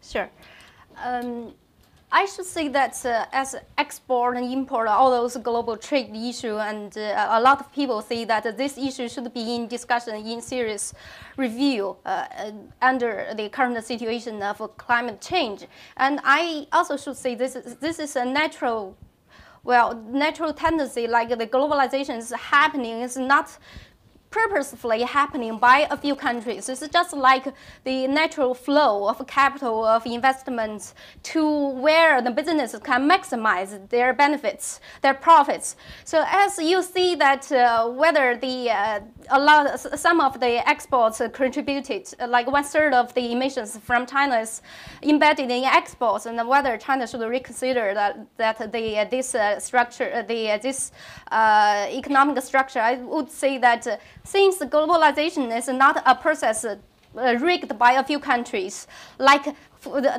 Sure. I should say that as export and import, all those global trade issue, and a lot of people say that this issue should be in discussion, in serious review under the current situation of climate change. And I also should say this is a natural tendency, like the globalization is happening. It's not purposefully happening by a few countries. It's just like the natural flow of capital, of investments to where the businesses can maximize their benefits, their profits. So as you see that whether some of the exports contributed, like 1/3 of the emissions from China is embedded in exports, and whether China should reconsider this economic structure, I would say that since globalization is not a process rigged by a few countries, like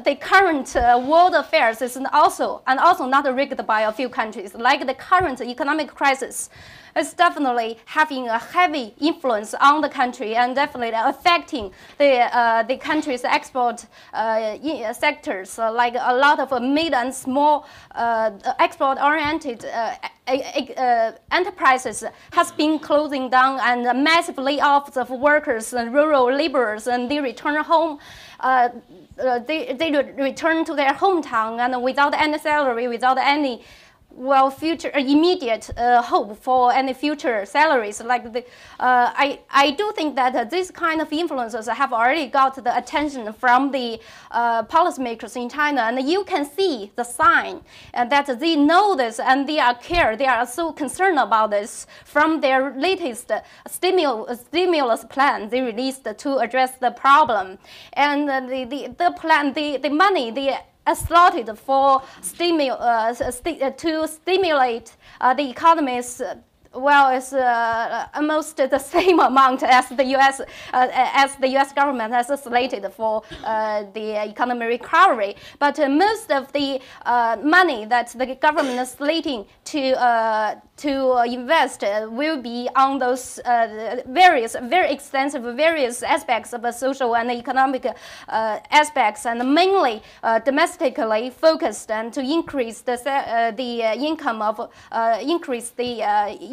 the current world affairs is also not rigged by a few countries, like the current economic crisis is definitely having a heavy influence on the country and definitely affecting the country's export sectors, like a lot of mid and small export-oriented enterprises has been closing down, and massive layoffs of workers and rural laborers, and they return home. They return to their hometown and without any salary, without any future immediate hope for any future salaries. Like I do think that this kind of influences have already got the attention from the policymakers in China, and you can see the sign that they know this and they are so concerned about this from their latest stimulus plan they released to address the problem. And the plan, the money, slotted for to stimulate the economies. It's almost the same amount as the U.S. government has slated for the economic recovery. But most of the money that the government is slating to invest will be on those very extensive various aspects of social and economic aspects, and mainly domestically focused, and to increase the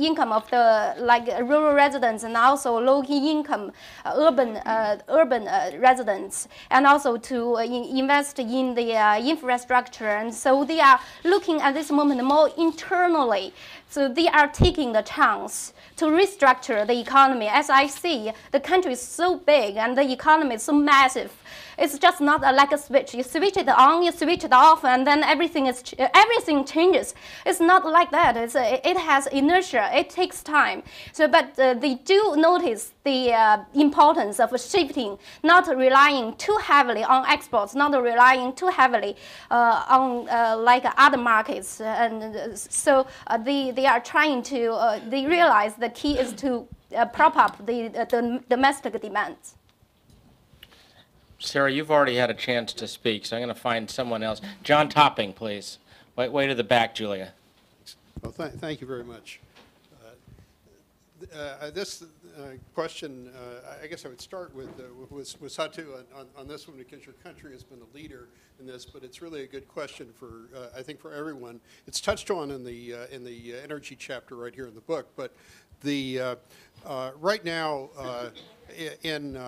income of the rural residents, and also low-income urban residents, and also to invest in the infrastructure. And so they are looking at this moment more internally. So they are taking the chance to restructure the economy. As I see, the country is so big and the economy is so massive. It's just not like a switch. You switch it on, you switch it off, and then everything changes. It's not like that. It has inertia. It takes time. So, but they do notice the importance of shifting, not relying too heavily on exports, not relying too heavily on like other markets. And so they are trying to. They realize the key is to prop up the domestic demands. Sarah, you've already had a chance to speak, so I'm going to find someone else. John Topping, please. Way to the back, Julia. Well, thank you very much. This question, I guess I would start with Satu on this one, because your country has been a leader in this, but it's really a good question for I think for everyone. It's touched on in the energy chapter right here in the book, but the right now in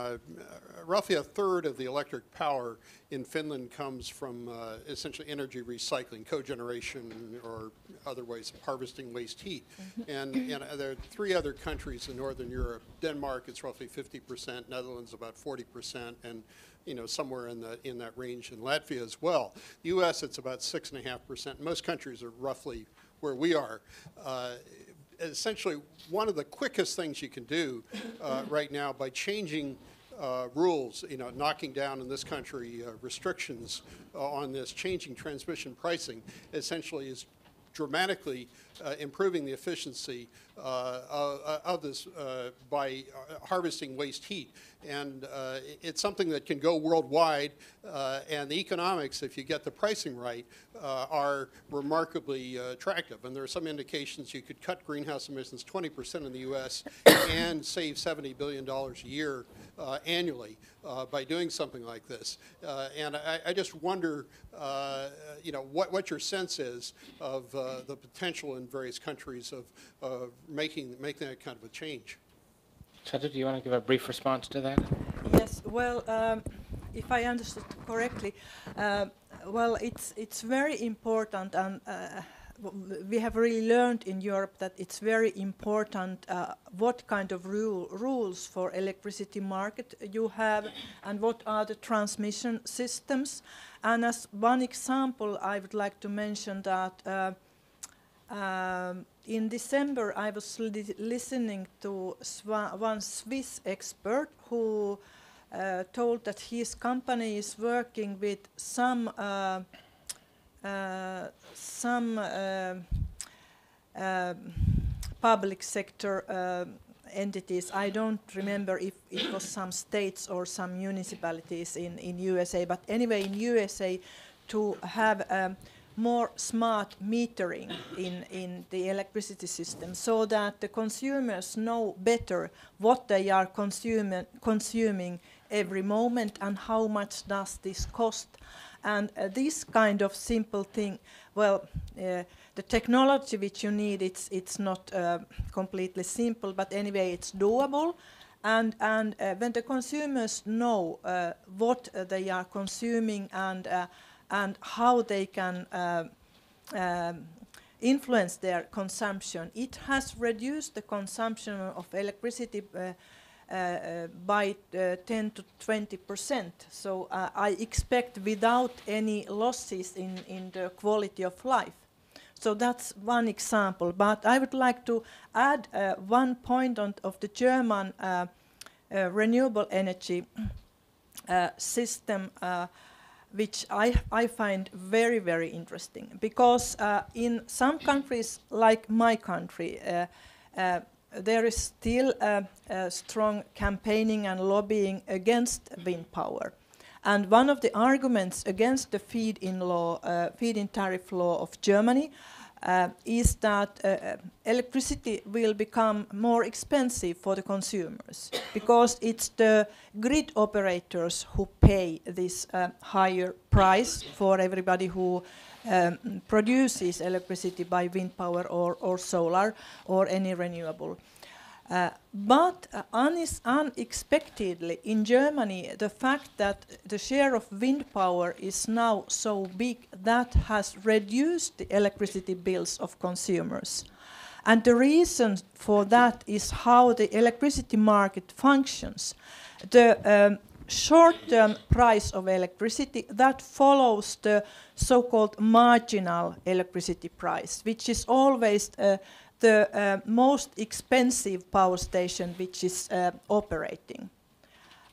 roughly 1/3 of the electric power in Finland comes from essentially energy recycling, cogeneration, or other ways of harvesting waste heat. And there are 3 other countries in Northern Europe. Denmark, it's roughly 50%, Netherlands about 40%, and somewhere in that range in Latvia as well. The U.S., it's about 6.5%. Most countries are roughly where we are. Essentially, one of the quickest things you can do right now by changing rules, knocking down in this country restrictions on this, changing transmission pricing, essentially is dramatically improving the efficiency of this by harvesting waste heat. And it's something that can go worldwide, and the economics, if you get the pricing right, are remarkably attractive. And there are some indications you could cut greenhouse emissions 20% in the U.S. and save $70 billion a year annually by doing something like this. And I just wonder, you know, what your sense is of the potential in various countries of making that kind of a change. Satu, do you want to give a brief response to that? Yes, well, if I understood correctly, well, it's very important, and we have really learned in Europe that it's very important what kind of rules for electricity market you have and what are the transmission systems. And as one example, I would like to mention that in December I was listening to one Swiss expert who told that his company is working with some public sector entities. I don't remember if it was some states or some municipalities in USA, but anyway in USA to have more smart metering in the electricity system so that the consumers know better what they are consuming every moment and how much does this cost. And this kind of simple thing, well, the technology which you need, it's not completely simple, but anyway, it's doable. And when the consumers know what they are consuming and how they can influence their consumption, it has reduced the consumption of electricity by 10 to 20%. So I expect without any losses in the quality of life. So that's one example. But I would like to add one point of the German renewable energy system, which I find very, very interesting. Because in some countries, like my country, there is still strong campaigning and lobbying against wind power. And one of the arguments against the feed-in tariff law of Germany is that electricity will become more expensive for the consumers because it's the grid operators who pay this higher price for everybody who produces electricity by wind power or solar or any renewable. But unexpectedly in Germany, the fact that the share of wind power is now so big, that has reduced the electricity bills of consumers. And the reason for that is how the electricity market functions. The short-term price of electricity, that follows the so-called marginal electricity price, which is always the most expensive power station which is operating.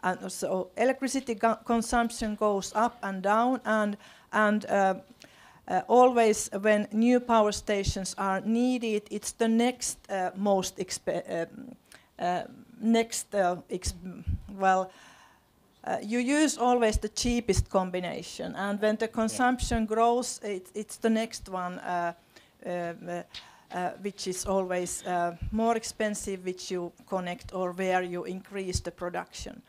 And so electricity consumption goes up and down, and always when new power stations are needed, it's the next you use always the cheapest combination, and when the consumption grows, it's the next one which is always more expensive, which you connect or where you increase the production.